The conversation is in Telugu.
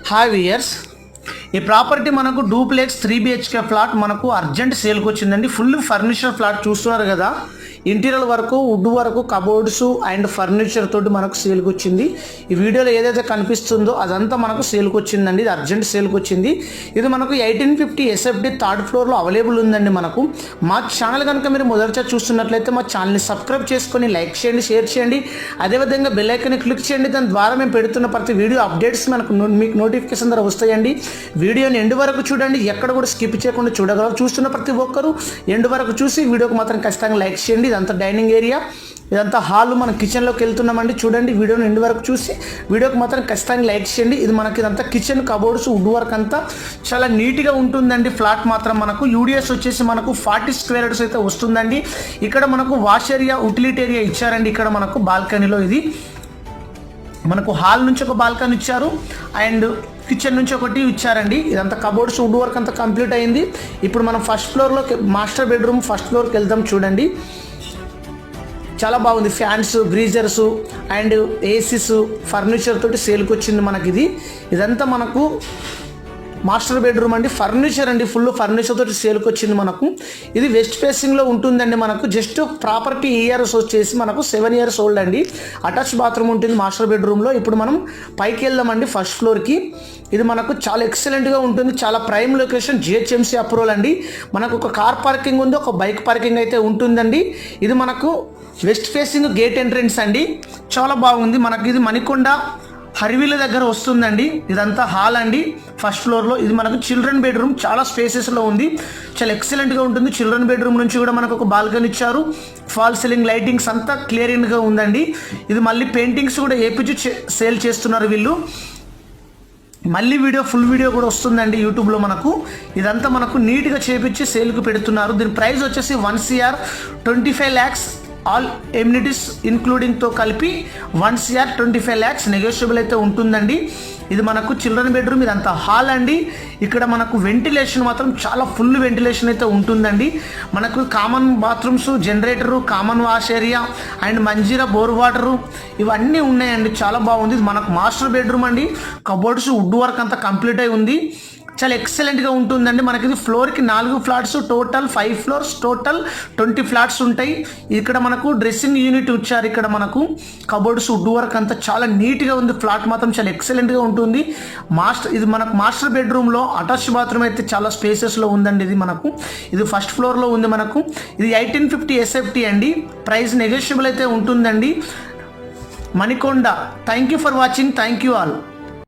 హాయ్ వియర్స్, ఈ ప్రాపర్టీ మనకు డూప్లెక్స్ 3 BHK ఫ్లాట్ మనకు అర్జెంట్ సేల్కి వచ్చిందండి. ఫుల్ ఫర్నిచర్ ఫ్లాట్ చూస్తున్నారు కదా, ఇంటీరియర్ వరకు వుడ్ వరకు కబోర్డ్స్ అండ్ ఫర్నిచర్ తోటి మనకు సేల్కి వచ్చింది. ఈ వీడియోలో ఏదైతే కనిపిస్తుందో అదంతా మనకు సేల్కి వచ్చిందండి. ఇది అర్జెంట్ సేల్కి వచ్చింది. ఇది మనకు 1850 SFD థర్డ్ ఫ్లోర్లో అవైలబుల్ ఉందండి. మనకు మా ఛానల్ కనుక మీరు మొదటిసారి చూస్తున్నట్లయితే మా ఛానల్ని సబ్స్క్రైబ్ చేసుకొని లైక్ చేయండి, షేర్ చేయండి, అదేవిధంగా బెల్ ఐకాన్ని క్లిక్ చేయండి. దాని ద్వారా మేము పెడుతున్న ప్రతి వీడియో అప్డేట్స్ మీకు నోటిఫికేషన్ ద్వారా వస్తాయండి. వీడియోని ఎండ్ వరకు చూడండి, ఎక్కడ కూడా స్కిప్ చేయకుండా చూడగలరు. చూస్తున్న ప్రతి ఒక్కరు ఎండ్ వరకు చూసి వీడియోకి మాత్రం ఖచ్చితంగా లైక్ చేయండి. ఇదంతా డైనింగ్ ఏరియా, ఇదంతా హాల్. మనం కిచెన్లోకి వెళ్తున్నామండి. చూడండి, వీడియోని ఎండ్ వరకు చూసి వీడియోకి మాత్రం ఖచ్చితంగా లైక్ చేయండి. ఇది మనకి ఇదంతా కిచెన్, కబోర్డ్స్, వుడ్ వర్క్ అంతా చాలా నీట్గా ఉంటుందండి. ఫ్లాట్ మాత్రం మనకు యూడిఎస్ వచ్చేసి మనకు 40 స్క్వేర్ యార్డ్స్ అయితే వస్తుందండి. ఇక్కడ మనకు వాష్ ఏరియా, యూటిలిటీ ఏరియా ఇచ్చారండి. ఇక్కడ మనకు బాల్కనీలో ఇది మనకు హాల్ నుంచి ఒక బాల్కనీ ఇచ్చారు అండ్ కిచెన్ నుంచి ఒకటి ఇచ్చారండి. ఇదంతా కబోర్డ్స్, వుడ్ వర్క్ అంతా కంప్లీట్ అయింది. ఇప్పుడు మనం ఫస్ట్ ఫ్లోర్లో మాస్టర్ బెడ్రూమ్ ఫస్ట్ ఫ్లోర్కి వెళ్దాం. చూడండి, చాలా బాగుంది. Fans, geysers and ACs furniture తోటి సేల్కి వచ్చింది మనకి. ఇదంతా మనకు మాస్టర్ బెడ్రూమ్ అండి. ఫర్నిచర్ అండి, ఫుల్ ఫర్నిచర్ తోటి సేల్కి వచ్చింది మనకు. ఇది వెస్ట్ ఫేసింగ్లో ఉంటుందండి. మనకు జస్ట్ ప్రాపర్టీ ఇయర్స్ వచ్చేసి మనకు 7 years ఓల్డ్ అండి. అటాచ్ బాత్రూమ్ ఉంటుంది మాస్టర్ బెడ్రూమ్లో. ఇప్పుడు మనం పైకి వెళ్దామండి ఫస్ట్ ఫ్లోర్కి. ఇది మనకు చాలా ఎక్సలెంట్గా ఉంటుంది. చాలా ప్రైమ్ లొకేషన్, GHMC అప్రూవల్ అండి. మనకు ఒక కార్ పార్కింగ్ ఉంది, ఒక బైక్ పార్కింగ్ అయితే ఉంటుందండి. ఇది మనకు వెస్ట్ ఫేసింగ్ గేట్ ఎంట్రెన్స్ అండి. చాలా బాగుంది. మనకి ఇది మణికొండ హరివిల దగ్గర వస్తుందండి. ఇదంతా హాల్ అండి ఫస్ట్ ఫ్లోర్లో. ఇది మనకు చిల్డ్రన్ బెడ్రూమ్, చాలా స్పేసెస్లో ఉంది. చాలా ఎక్సలెంట్గా ఉంటుంది. చిల్డ్రన్ బెడ్రూమ్ నుంచి కూడా మనకు ఒక బాల్కనీ ఇచ్చారు. ఫాల్ సీలింగ్ లైటింగ్స్ అంతా క్లియరింగ్గా ఉందండి. ఇది మళ్ళీ పెయింటింగ్స్ కూడా ఏపీజీ సేల్ చేస్తున్నారు వీళ్ళు. మళ్ళీ ఫుల్ వీడియో కూడా వస్తుందండి యూట్యూబ్లో మనకు. ఇదంతా మనకు నీట్గా చేపించి సేల్కి పెడుతున్నారు. దీని ప్రైస్ వచ్చేసి 1,25 lakhs ఆల్ ఎమ్యూనిటీస్ ఇంక్లూడింగ్తో కలిపి 1,25 lakhs నెగోషియబుల్ అయితే ఉంటుందండి. ఇది మనకు చిల్డ్రన్ బెడ్రూమ్, ఇదంతా హాల్ అండి. ఇక్కడ మనకు వెంటిలేషన్ మాత్రం చాలా ఫుల్ వెంటిలేషన్ అయితే ఉంటుందండి. మనకు common bathrooms, generator, common wash area and Manjira bore water ఇవన్నీ ఉన్నాయండి. చాలా బాగుంది. ఇది మనకు మాస్టర్ బెడ్రూమ్ అండి. కబోర్డ్స్, వుడ్ వర్క్ అంతా కంప్లీట్ అయి ఉంది. చాలా ఎక్సలెంట్గా ఉంటుందండి. మనకి ఇది ఫ్లోర్కి 4 flats, total 5 floors, total 20 flats ఉంటాయి. ఇక్కడ మనకు డ్రెస్సింగ్ యూనిట్ ఇచ్చారు. ఇక్కడ మనకు కబోర్డ్స్, వుడ్ వర్క్ అంతా చాలా నీట్గా ఉంది. ఫ్లాట్ మాత్రం చాలా ఎక్సలెంట్గా ఉంటుంది. ఇది మనకు మాస్టర్ బెడ్రూమ్లో అటాచ్ బాత్రూమ్ అయితే చాలా స్పేసెస్లో ఉందండి. ఇది ఫస్ట్ ఫ్లోర్లో ఉంది మనకు. ఇది 1850 SFT అండి. ప్రైస్ నెగోషియబుల్ అయితే ఉంటుందండి. Manikonda. Thank you for watching. Thank you all.